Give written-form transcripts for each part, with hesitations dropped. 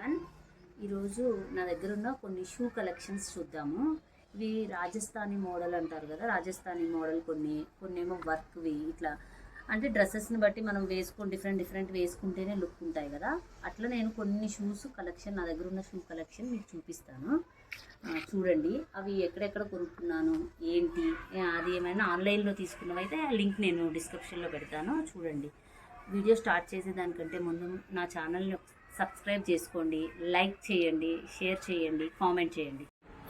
Everyone. ఈరోజు నా దగ్గర ఉన్న కొన్ని షూ కలెక్షన్స్ చూద్దాము. ఇవి రాజస్థానీ మోడల్ అంటారు కదా, రాజస్థానీ మోడల్ కొన్ని ఏమో వర్క్వి ఇట్లా అంటే డ్రెస్సెస్ని బట్టి మనం వేసుకొని డిఫరెంట్ వేసుకుంటేనే లుక్ ఉంటాయి కదా. అట్లా నేను కొన్ని షూస్ కలెక్షన్, నా దగ్గర ఉన్న షూ కలెక్షన్ మీకు చూపిస్తాను. చూడండి అవి ఎక్కడెక్కడ కొనుక్కున్నాను ఏంటి, అది ఏమైనా ఆన్లైన్లో తీసుకున్నవైతే ఆ లింక్ నేను డిస్క్రిప్షన్లో పెడతాను. చూడండి. వీడియో స్టార్ట్ చేసేదానికంటే ముందు నా ఛానల్ని సబ్స్క్రైబ్ చేసుకోండి, లైక్ చేయండి, షేర్ చేయండి, కామెంట్ చేయండి.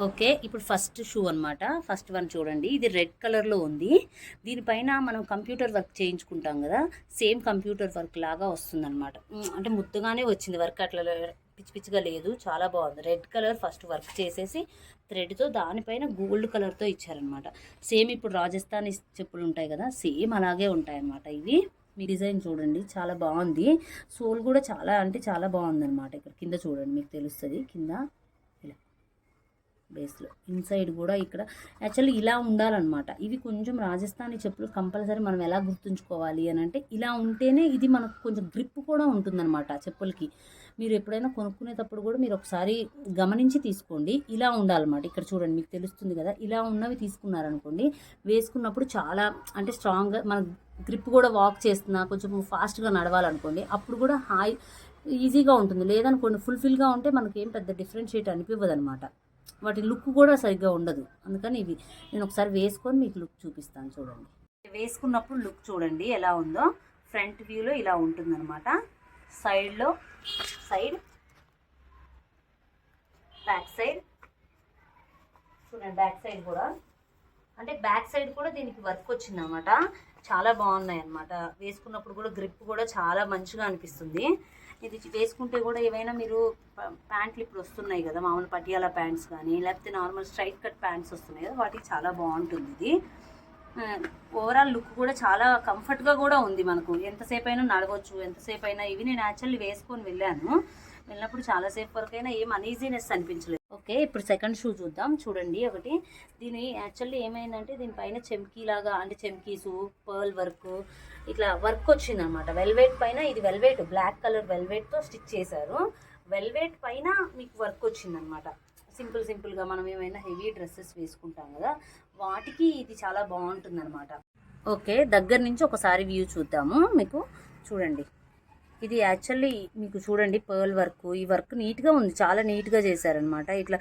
ఓకే, ఇప్పుడు ఫస్ట్ షూ అనమాట. ఫస్ట్ వన్ చూడండి, ఇది రెడ్ కలర్లో ఉంది. దీనిపైన మనం కంప్యూటర్ వర్క్ చేయించుకుంటాం కదా, సేమ్ కంప్యూటర్ వర్క్ లాగా వస్తుందన్నమాట. అంటే ముద్దుగానే వచ్చింది వర్క్, అట్లా పిచ్చిగా లేదు, చాలా బాగుంది. రెడ్ కలర్ ఫస్ట్ వర్క్ చేసేసి థ్రెడ్తో దానిపైన గోల్డ్ కలర్తో ఇచ్చారనమాట. సేమ్ ఇప్పుడు రాజస్థానీ చెప్పులు ఉంటాయి కదా, సేమ్ అలాగే ఉంటాయి అన్నమాట. ఇవి మీ డిజైన్ చూడండి, చాలా బాగుంది. సోల్ కూడా చాలా అంటే చాలా బాగుందన్నమాట. ఇక్కడ కింద చూడండి, మీకు తెలుస్తుంది కింద ఇలా బేస్లో ఇన్సైడ్ కూడా ఇక్కడ యాక్చువల్లీ ఇలా ఉండాలన్నమాట. ఇవి కొంచెం రాజస్థానీ చెప్పులు కంపల్సరీ మనం ఎలా గుర్తుంచుకోవాలి అని అంటే, ఇలా ఉంటేనే ఇది మనకు కొంచెం గ్రిప్ కూడా ఉంటుందన్నమాట చెప్పులకి. మీరు ఎప్పుడైనా కొనుక్కునేటప్పుడు కూడా మీరు ఒకసారి గమనించి తీసుకోండి. ఇలా ఉండాలన్నమాట. ఇక్కడ చూడండి, మీకు తెలుస్తుంది కదా, ఇలా ఉన్నవి తీసుకున్నారనుకోండి, వేసుకున్నప్పుడు చాలా అంటే స్ట్రాంగ్గా మన గ్రిప్ కూడా వాక్ చేస్తున్నా కొంచెం ఫాస్ట్గా నడవాలనుకోండి, అప్పుడు కూడా ఈజీగా ఉంటుంది. లేదనుకోండి ఫుల్ఫిల్గా ఉంటే మనకి ఏం పెద్ద డిఫరెన్షియేట్ అనిపివ్వదు అనమాట. వాటి లుక్ కూడా సరిగ్గా ఉండదు. అందుకని ఇవి నేను ఒకసారి వేసుకొని మీకు లుక్ చూపిస్తాను. చూడండి, వేసుకున్నప్పుడు లుక్ చూడండి ఎలా ఉందో. ఫ్రంట్ వ్యూలో ఇలా ఉంటుందన్నమాట. సైడ్లో బ్యాక్ సైడ్ చూడండి, బ్యాక్ సైడ్ కూడా అంటే బ్యాక్ సైడ్ కూడా దీనికి వర్క్ వచ్చిందన్నమాట. చాలా బాగున్నాయి అన్నమాట. వేసుకున్నప్పుడు కూడా గ్రిప్ కూడా చాలా మంచిగా అనిపిస్తుంది. ఇది వేసుకుంటే కూడా ఏవైనా మీరు ప్యాంట్లు ఇప్పుడు వస్తున్నాయి కదా, మామూలు పటియాలా ప్యాంట్స్ కానీ లేకపోతే నార్మల్ స్ట్రైట్ కట్ ప్యాంట్స్ వస్తున్నాయి కదా, వాటికి చాలా బాగుంటుంది ఇది. ఓవరాల్ లుక్ కూడా చాలా కంఫర్ట్గా కూడా ఉంది. మనకు ఎంతసేపు అయినా నడవచ్చు, ఎంతసేపు అయినా. ఇవి నేను యాక్చువల్లీ వేసుకొని వెళ్ళినప్పుడు చాలాసేపు వరకు అయినా ఏం అనీజీనెస్ అనిపించలేదు. ఓకే, ఇప్పుడు సెకండ్ షూ చూద్దాం. చూడండి, ఒకటి దీని యాక్చువల్లీ ఏమైందంటే దీనిపైన చెమ్కీలాగా అంటే చెమ్కీసు పర్ల్ వర్క్ ఇట్లా వర్క్ వచ్చిందనమాట. వెల్వెట్ పైన, ఇది వెల్వెట్ బ్లాక్ కలర్ వెల్వెట్తో స్టిచ్ చేశారు. వెల్వెట్ పైన మీకు వర్క్ వచ్చిందనమాట. సింపుల్గా మనం ఏమైనా హెవీ డ్రెస్సెస్ వేసుకుంటాం కదా, వాటికి ఇది చాలా బాగుంటుందన్నమాట. ఓకే, దగ్గర నుంచి ఒకసారి వ్యూ చూద్దాము. మీకు చూడండి, ఇది యాక్చువల్లీ మీకు చూడండి పర్ల్ వర్క్, ఈ వర్క్ నీట్గా ఉంది, చాలా నీట్గా చేశారనమాట. ఇట్లా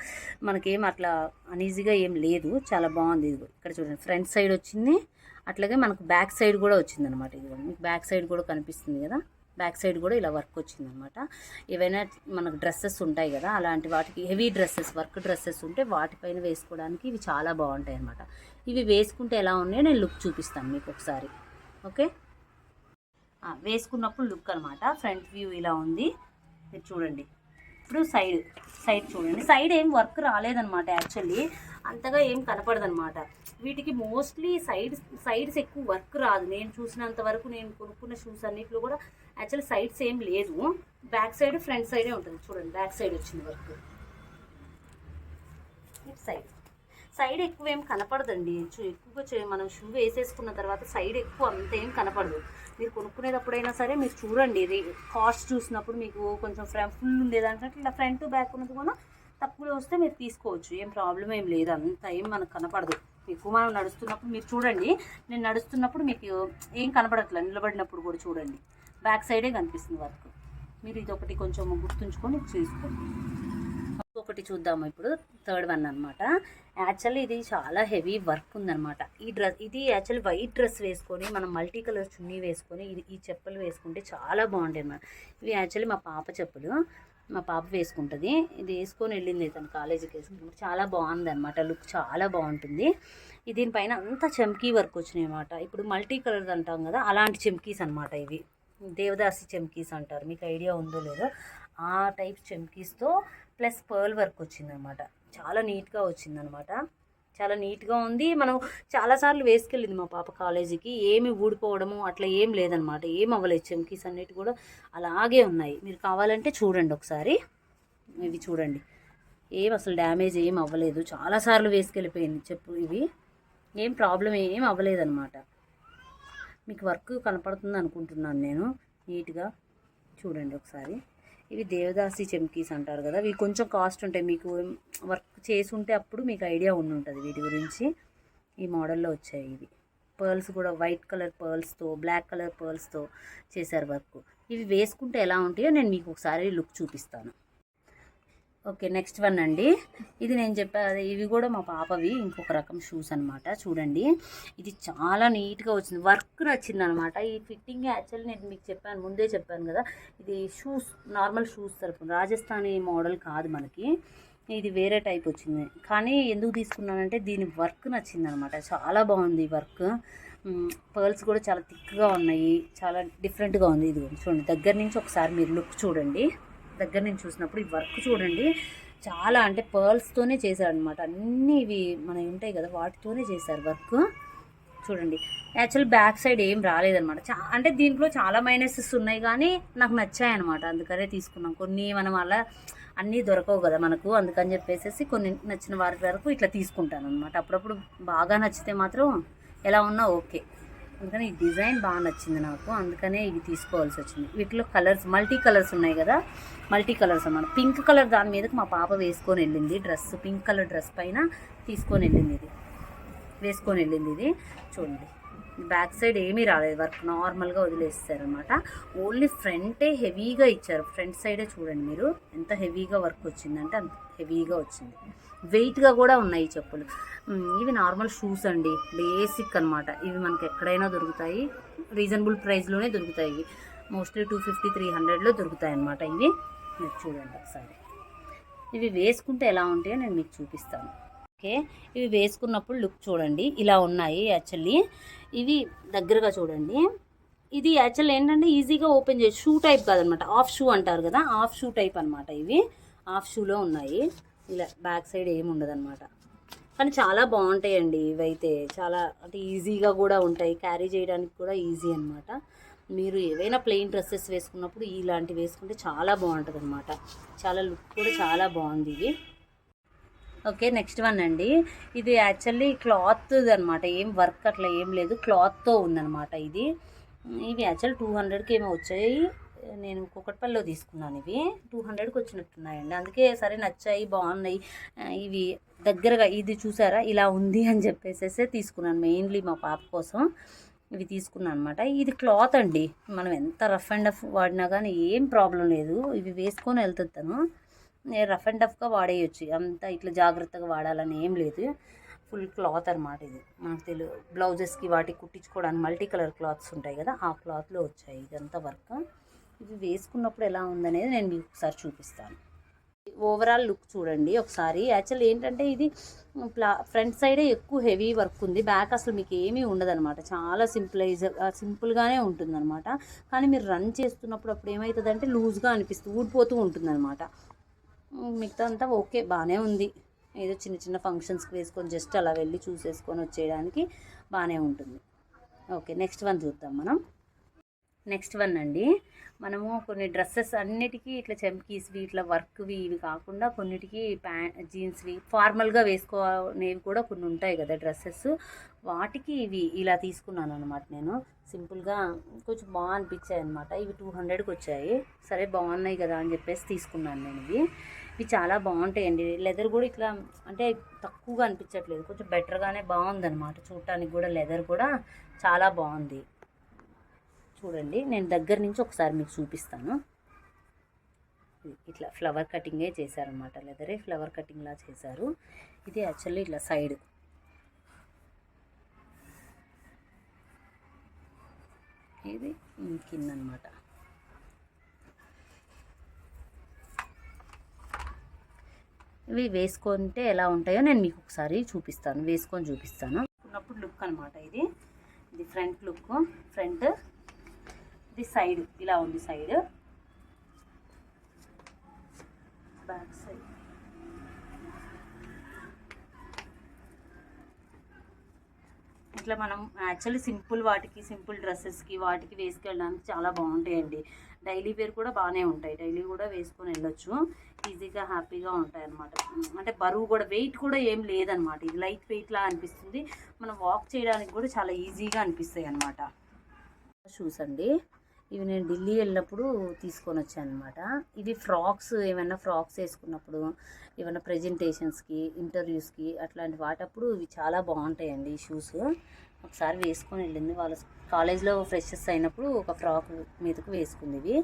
మనకేం అట్లా అనీజీగా ఏం లేదు, చాలా బాగుంది. ఇది ఇక్కడ చూడండి, ఫ్రంట్ సైడ్ వచ్చింది, అట్లాగే మనకు బ్యాక్ సైడ్ కూడా వచ్చిందనమాట. ఇది మీకు బ్యాక్ సైడ్ కూడా కనిపిస్తుంది కదా, బ్యాక్ సైడ్ కూడా ఇలా వర్క్ వచ్చిందనమాట. ఏవైనా మనకు డ్రెస్సెస్ ఉంటాయి కదా, అలాంటి వాటికి హెవీ డ్రెస్సెస్ వర్క్ డ్రెస్సెస్ ఉంటే వాటిపైన వేసుకోవడానికి ఇవి చాలా బాగుంటాయి అన్నమాట. ఇవి వేసుకుంటే ఎలా ఉన్నాయో నేను లుక్ చూపిస్తాను మీకు ఒకసారి. ఓకే, వేసుకున్నప్పుడు లుక్ అనమాట. ఫ్రంట్ వ్యూ ఇలా ఉంది, మీరు చూడండి. ఇప్పుడు సైడ్ చూడండి, సైడ్ ఏం వర్క్ రాలేదనమాట. యాక్చువల్లీ అంతగా ఏం కనపడదనమాట. వీటికి మోస్ట్లీ సైడ్స్ ఎక్కువ వర్క్ రాదు. నేను చూసినంత వరకు, నేను కొనుక్కున్న షూస్ అన్నిట్లో కూడా యాక్చువల్లీ సైడ్స్ ఏం లేదు. బ్యాక్ సైడ్ ఫ్రంట్ సైడే ఉంటుంది. చూడండి, బ్యాక్ సైడ్ వచ్చింది వర్క్. సైడ్ ఎక్కువ ఏం కనపడదండి. ఎక్కువగా మనం షూ వేసేసుకున్న తర్వాత సైడ్ ఎక్కువ అంత ఏం కనపడదు. మీరు కొనుక్కునేటప్పుడైనా సరే మీరు చూడండి, కాస్ట్ చూసినప్పుడు మీకు కొంచెం ఫుల్ ఉండేదానికంటే ఇలా ఫ్రంట్ బ్యాక్ ఉన్నది కూడా తక్కువలో వస్తే మీరు తీసుకోవచ్చు, ఏం ప్రాబ్లం ఏం లేదు. అంత ఏం మనకు కనపడదు. ఎక్కువ మనం నడుస్తున్నప్పుడు మీరు చూడండి, నేను నడుస్తున్నప్పుడు మీకు ఏం కనపడట్లేదు, నిలబడినప్పుడు కూడా చూడండి బ్యాక్ సైడే కనిపిస్తుంది వర్క్. మీరు ఇది ఒకటి కొంచెం గుర్తుంచుకొని చూసుకోండి. ఒకటి చూద్దాము ఇప్పుడు, థర్డ్ వన్ అనమాట. యాక్చువల్లీ ఇది చాలా హెవీ వర్క్ ఉందన్నమాట. ఇది యాక్చువల్లీ వైట్ డ్రెస్ వేసుకొని మనం మల్టీ కలర్ చున్నీ వేసుకొని ఈ చెప్పులు వేసుకుంటే చాలా బాగుంటాయి అన్నమాట. ఇవి యాక్చువల్లీ మా పాప చెప్పులు, మా పాప వేసుకుంటుంది. ఇది వేసుకొని వెళ్ళింది తను కాలేజీకి వేసుకుంటుంది. చాలా బాగుంది అనమాట, లుక్ చాలా బాగుంటుంది. దీనిపైన అంతా చెమ్కీ వర్క్ వచ్చినాయి అన్నమాట. ఇప్పుడు మల్టీ కలర్ అంటాం కదా, అలాంటి చెమ్కీస్ అనమాట. ఇవి దేవదాసి చెమ్కీస్ అంటారు, మీకు ఐడియా ఉందో లేదో. ఆ టైప్ చెమ్కీస్తో ప్లస్ పర్ల్ వర్క్ వచ్చిందనమాట. చాలా నీట్గా వచ్చిందనమాట, చాలా నీట్గా ఉంది. మనం చాలాసార్లు వేసుకెళ్ళింది మా పాప కాలేజీకి, ఏమి ఊడిపోవడము అట్లా ఏం లేదనమాట. ఏం అవ్వలేదు, చెమ్కీస్ అన్నిటి కూడా అలాగే ఉన్నాయి. మీరు కావాలంటే చూడండి ఒకసారి, ఇవి చూడండి, ఏం అసలు డ్యామేజ్ ఏం అవ్వలేదు. చాలాసార్లు వేసుకెళ్ళిపోయింది చెప్పు. ఇవి ఏం ప్రాబ్లం ఏం అవ్వలేదన్నమాట. మీకు వర్క్ కనపడుతుంది అనుకుంటున్నాను నేను. నీట్గా చూడండి ఒకసారి. ఇవి దేవదాసి చెమ్కీస్ అంటారు కదా, ఇవి కొంచెం కాస్ట్ ఉంటాయి. మీకు వర్క్ చేసి ఉంటే అప్పుడు మీకు ఐడియా ఉంటుంది వీటి గురించి. ఈ మోడల్లో వచ్చాయి ఇవి. పర్ల్స్ కూడా వైట్ కలర్ పర్ల్స్తో, బ్లాక్ కలర్ పర్ల్స్తో చేశారు వర్క్. ఇవి వేసుకుంటే ఎలా ఉంటాయో నేను మీకు ఒకసారి లుక్ చూపిస్తాను. ఓకే, నెక్స్ట్ వన్ అండి. ఇది నేను చెప్పాను, ఇవి కూడా మా పాపవి ఇంకొక రకం షూస్ అనమాట. చూడండి, ఇది చాలా నీట్గా వచ్చింది, వర్క్ నచ్చింది అనమాట. ఈ ఫిట్టింగ్ యాక్చువల్లీ నేను మీకు చెప్పాను, ముందే చెప్పాను కదా, ఇది షూస్ నార్మల్ షూస్ తరపున రాజస్థానీ మోడల్ కాదు మనకి, ఇది వేరే టైప్ వచ్చింది. కానీ ఎందుకు తీసుకున్నానంటే దీని వర్క్ నచ్చింది అనమాట. చాలా బాగుంది వర్క్. పర్ల్స్ కూడా చాలా థిక్గా ఉన్నాయి, చాలా డిఫరెంట్గా ఉంది. ఇది చూడండి, దగ్గర నుంచి ఒకసారి మీరు లుక్ చూడండి. దగ్గర నుంచి చూసినప్పుడు ఈ వర్క్ చూడండి, చాలా అంటే పర్ల్స్తోనే చేశారనమాట. అన్నీ ఇవి మనవి ఉంటాయి కదా, వాటితోనే చేశారు వర్క్. చూడండి, యాక్చువల్ బ్యాక్ సైడ్ ఏం రాలేదనమాట. అంటే దీంట్లో చాలా మైనసెస్ ఉన్నాయి కానీ నాకు నచ్చాయి అనమాట, అందుకనే తీసుకున్నాం. కొన్ని మనం అలా అన్నీ దొరకవు కదా మనకు, అందుకని చెప్పేసి కొన్ని నచ్చిన వారి వరకు ఇట్లా తీసుకుంటాను అనమాట. అప్పుడప్పుడు బాగా నచ్చితే మాత్రం ఎలా ఉన్నా ఓకే. అందుకని ఈ డిజైన్ బాగా నచ్చింది నాకు, అందుకనే ఇవి తీసుకోవాల్సి వచ్చింది. వీటిలో కలర్స్ మల్టీ కలర్స్ ఉన్నాయి కదా, మల్టీ కలర్స్ అన్నమాట. పింక్ కలర్ దాని మీదకి మా పాప వేసుకొని వెళ్ళింది డ్రెస్, పింక్ కలర్ డ్రెస్ పైన తీసుకొని వెళ్ళింది, ఇది వేసుకొని వెళ్ళింది. ఇది చూడండి, బ్యాక్ సైడ్ ఏమీ రాలేదు, వర్క్ నార్మల్గా వదిలేస్తారనమాట. ఓన్లీ ఫ్రంటే హెవీగా ఇచ్చారు, ఫ్రంట్ సైడే చూడండి మీరు ఎంత హెవీగా వర్క్ వచ్చిందంటే అంత హెవీగా వచ్చింది. వెయిట్గా కూడా ఉన్నాయి చెప్పులు. ఇవి నార్మల్ షూస్ అండి, బేసిక్ అనమాట. ఇవి మనకి ఎక్కడైనా దొరుకుతాయి, రీజనబుల్ ప్రైస్లోనే దొరుకుతాయి. ఇవి మోస్ట్లీ 250-300లో దొరుకుతాయి అన్నమాట. ఇవి మీరు చూడండి ఒకసారి. ఇవి వేసుకుంటే ఎలా ఉంటాయో నేను మీకు చూపిస్తాను. ఓకే, ఇవి వేసుకున్నప్పుడు లుక్ చూడండి, ఇలా ఉన్నాయి. యాక్చువల్లీ ఇవి దగ్గరగా చూడండి. ఇది యాక్చువల్ ఏంటంటే ఈజీగా ఓపెన్ చేసి, షూ టైప్ కాదనమాట, ఆఫ్ షూ అంటారు కదా, ఆఫ్ షూ టైప్ అనమాట. ఇవి ఆఫ్ షూలో ఉన్నాయి. ఇలా బ్యాక్ సైడ్ ఏమి ఉండదు అనమాట. కానీ చాలా బాగుంటాయండి ఇవైతే, చాలా అంటే ఈజీగా కూడా ఉంటాయి, క్యారీ చేయడానికి కూడా ఈజీ అనమాట. మీరు ఏవైనా ప్లెయిన్ డ్రెస్సెస్ వేసుకున్నప్పుడు ఇలాంటివి వేసుకుంటే చాలా బాగుంటుంది అనమాట. చాలా లుక్ కూడా చాలా బాగుంది ఇది. ఓకే, నెక్స్ట్ వన్ అండి. ఇది యాక్చువల్లీ క్లాత్ అనమాట, ఏం వర్క్ అట్లా ఏం లేదు, క్లాత్తో ఉందన్నమాట. ఇది ఇవి యాక్చువల్ 200కి ఏమో వచ్చాయి. నేను కుకట్పల్లిలో తీసుకున్నాను, ఇవి 200కి వచ్చినట్టున్నాయండి. అందుకే సరే నచ్చాయి, బాగున్నాయి. ఇవి దగ్గరగా ఇది చూసారా ఇలా ఉంది అని చెప్పేసి తీసుకున్నాను, మెయిన్లీ మా పాప కోసం ఇవి తీసుకున్నాను అనమాట. ఇది క్లాత్ అండి, మనం ఎంత రఫ్ అండ్ టఫ్ వాడినా కానీ ఏం ప్రాబ్లం లేదు. ఇవి వేసుకొని వెళ్తాను, రఫ్ అండ్ టఫ్గా వాడేయచ్చు, అంత ఇట్లా జాగ్రత్తగా వాడాలని ఏం లేదు. ఫుల్ క్లాత్ అనమాట. ఇది మనకు బ్లౌజెస్కి వాటికి కుట్టించుకోవడానికి మల్టీ కలర్ క్లాత్స్ ఉంటాయి కదా, ఆ క్లాత్లో వచ్చాయి ఇదంతా వర్క్. ఇవి వేసుకున్నప్పుడు ఎలా ఉందనేది నేను మీకు ఒకసారి చూపిస్తాను. ఓవరాల్ లుక్ చూడండి ఒకసారి. యాక్చువల్ ఏంటంటే ఇది ఫ్రంట్ సైడే ఎక్కువ హెవీ వర్క్ ఉంది, బ్యాక్ అసలు మీకు ఏమీ ఉండదన్నమాట. చాలా సింపుల్గానే ఉంటుందన్నమాట. కానీ మీరు రన్ చేస్తున్నప్పుడు అప్పుడు ఏమవుతుందంటే లూజ్గా అనిపిస్తుంది, ఊడిపోతూ ఉంటుందన్నమాట. మిగతా అంతా ఓకే, బాగానే ఉంది. ఏదో చిన్న చిన్న ఫంక్షన్స్కి వేసుకొని జస్ట్ అలా వెళ్ళి చూసేసుకొని వచ్చేయడానికి బాగానే ఉంటుంది. ఓకే, నెక్స్ట్ వన్ చూద్దాం మనం. నెక్స్ట్ వన్ అండి, మనము కొన్ని డ్రెస్సెస్ అన్నిటికీ ఇట్లా చెమ్కీస్వి ఇట్లా వర్క్వి ఇవి కాకుండా కొన్నిటికి జీన్స్వి ఫార్మల్గా వేసుకోనేవి కూడా కొన్ని ఉంటాయి కదా డ్రెస్సెస్, వాటికి ఇవి ఇలా తీసుకున్నాను అనమాట. నేను సింపుల్గా కొంచెం బాగా అనిపించాయి అనమాట. ఇవి 200కి వచ్చాయి, సరే బాగున్నాయి కదా అని చెప్పేసి తీసుకున్నాను నేను. ఇవి చాలా బాగుంటాయండి. లెదర్ కూడా ఇట్లా అంటే తక్కువగా అనిపించట్లేదు, కొంచెం బెటర్గానే బాగుందన్నమాట. చూడటానికి కూడా లెదర్ కూడా చాలా బాగుంది. చూడండి, నేను దగ్గర నుంచి ఒకసారి మీకు చూపిస్తాను. ఇట్లా ఫ్లవర్ కటింగే చేశారనమాట, లెదరే ఫ్లవర్ కటింగ్లా చేశారు. ఇది యాక్చువల్లీ ఇట్లా సైడ్, ఇది కింద అనమాట. ఇవి వేసుకుంటే ఎలా ఉంటాయో నేను మీకు ఒకసారి చూపిస్తాను, వేసుకొని చూపిస్తాను. ఉన్నప్పుడు లుక్ అనమాట. ఇది ఫ్రంట్ లుక్, ఫ్రంట్. ఇది సైడ్ ఇలా ఉంది, సైడ్ బ్యాక్ సైడ్. ఇట్లా మనం యాక్చువల్లీ సింపుల్ వాటికి, సింపుల్ డ్రెస్సెస్కి వాటికి వేసుకెళ్ళడానికి చాలా బాగుంటాయండి. డైలీ వేర్ కూడా బాగానే ఉంటాయి, డైలీ కూడా వేసుకొని వెళ్ళొచ్చు, ఈజీగా హ్యాపీగా ఉంటాయి అన్నమాట. అంటే బరువు కూడా, వెయిట్ కూడా ఏం లేదనమాట. ఇది లైట్ వెయిట్లా అనిపిస్తుంది, మనం వాక్ చేయడానికి కూడా చాలా ఈజీగా అనిపిస్తాయి అన్నమాట. షూస్ అండి, ఇవి నేను ఢిల్లీ వెళ్ళినప్పుడు తీసుకొని వచ్చాను అనమాట. ఇవి ఫ్రాక్స్, ఏమైనా ఫ్రాక్స్ వేసుకున్నప్పుడు, ఏమైనా ప్రజెంటేషన్స్కి, ఇంటర్వ్యూస్కి అట్లాంటి వాటప్పుడు ఇవి చాలా బాగుంటాయండి ఈ షూస్. ఒకసారి వేసుకొని వెళ్ళింది వాళ్ళ కాలేజ్లో ఫ్రెషర్స్ అయినప్పుడు ఒక ఫ్రాక్ మీదకు వేసుకుంది ఇవి.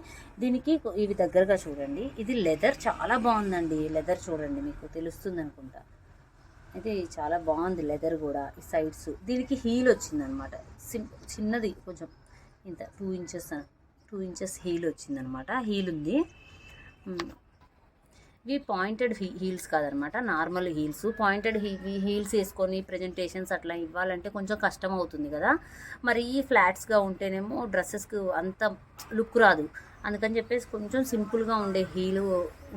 దీనికి ఇవి దగ్గరగా చూడండి. ఇది లెదర్ చాలా బాగుందండి. లెదర్ చూడండి, మీకు తెలుస్తుంది అనుకుంటా. అయితే చాలా బాగుంది లెదర్ కూడా. ఈ సైడ్స్ దీనికి హీల్ వచ్చిందనమాట. చిన్నది కొంచెం ఇంత 2 ఇంచెస్ హీల్ వచ్చిందనమాట. హీల్ ఉంది. ఇవి పాయింటెడ్ హీల్స్ కాదనమాట, నార్మల్ హీల్స్. పాయింటెడ్ హీల్స్ వేసుకొని ప్రజెంటేషన్స్ అట్లా ఇవ్వాలంటే కొంచెం కష్టం అవుతుంది కదా. మరి ఈ ఫ్లాట్స్గా ఉంటేనేమో డ్రెస్సెస్కి అంత లుక్ రాదు. అందుకని చెప్పేసి కొంచెం సింపుల్గా ఉండే హీలు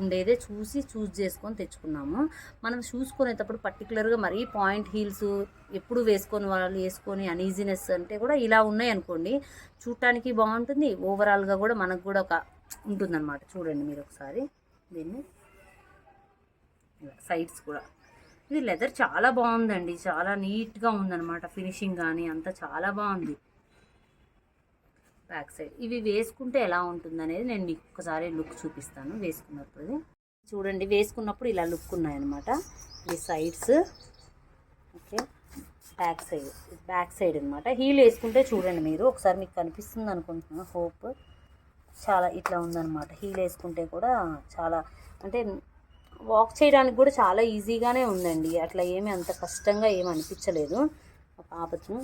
ఉండేదే చూస్ చేసుకొని తెచ్చుకున్నాము. మనం షూస్ కొనేటప్పుడు పర్టికులర్గా మరీ పాయింట్ హీల్స్ ఎప్పుడు వేసుకొని అనీజీనెస్ అంటే కూడా ఇలా ఉన్నాయి అనుకోండి, చూడటానికి బాగుంటుంది, ఓవరాల్గా కూడా మనకు కూడా ఒక ఉంటుందన్నమాట. చూడండి మీరు ఒకసారి దీన్ని సైడ్స్ కూడా. ఇది లెదర్ చాలా బాగుందండి, చాలా నీట్గా ఉందన్నమాట. ఫినిషింగ్ కానీ అంతా చాలా బాగుంది. బ్యాక్ సైడ్ ఇవి వేసుకుంటే ఎలా ఉంటుంది అనేది నేను మీకు ఒకసారి లుక్ చూపిస్తాను. వేసుకున్నప్పుడు చూడండి, వేసుకున్నప్పుడు ఇలా లుక్ ఉన్నాయన్నమాట. ఈ సైడ్స్ ఓకే. బ్యాక్ సైడ్ అనమాట. హీల్ వేసుకుంటే చూడండి మీరు ఒకసారి, మీకు కనిపిస్తుంది అనుకుంటున్నాను, హోప్. చాలా ఇట్లా ఉందన్నమాట. హీల్ వేసుకుంటే కూడా చాలా, అంటే వాక్ చేయడానికి కూడా చాలా ఈజీగానే ఉందండి. అట్లా ఏమీ అంత కష్టంగా ఏమి అనిపించలేదు. ఆ పాపను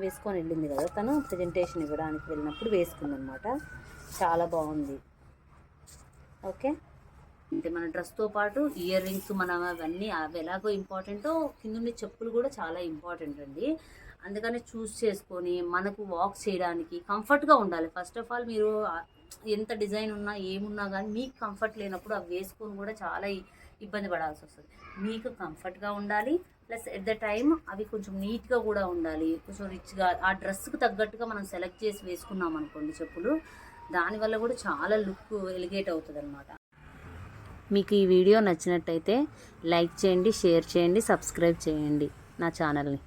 వేసుకొని వెళ్ళింది కదా తను, ప్రజెంటేషన్ ఇవ్వడానికి వెళ్ళినప్పుడు వేసుకుందనమాట. చాలా బాగుంది. ఓకే. అంటే మన డ్రెస్తో పాటు ఇయర్ రింగ్స్ అవన్నీ అవి ఎలాగో ఇంపార్టెంటో కింద చెప్పులు కూడా చాలా ఇంపార్టెంట్ అండి. అందుకని చూస్ చేసుకొని మనకు వాక్ చేయడానికి కంఫర్ట్గా ఉండాలి. ఫస్ట్ ఆఫ్ ఆల్ మీరు ఎంత డిజైన్ ఉన్నా ఏమున్నా కానీ మీకు కంఫర్ట్ లేనప్పుడు అవి వేసుకొని కూడా చాలా ఇబ్బంది పడాల్సి వస్తుంది. మీకు కంఫర్ట్గా ఉండాలి, ప్లస్ ఎట్ ద టైమ్ అవి కొంచెం నీట్గా కూడా ఉండాలి, కొంచెం రిచ్గా. ఆ డ్రెస్కి తగ్గట్టుగా మనం సెలెక్ట్ చేసి వేసుకున్నాం అనుకోండి చెప్పులు, దానివల్ల కూడా చాలా లుక్ ఎలిగేట్ అవుతుంది అనమాట. మీకు ఈ వీడియో నచ్చినట్టయితే లైక్ చేయండి, షేర్ చేయండి, సబ్స్క్రైబ్ చేయండి నా ఛానల్ని.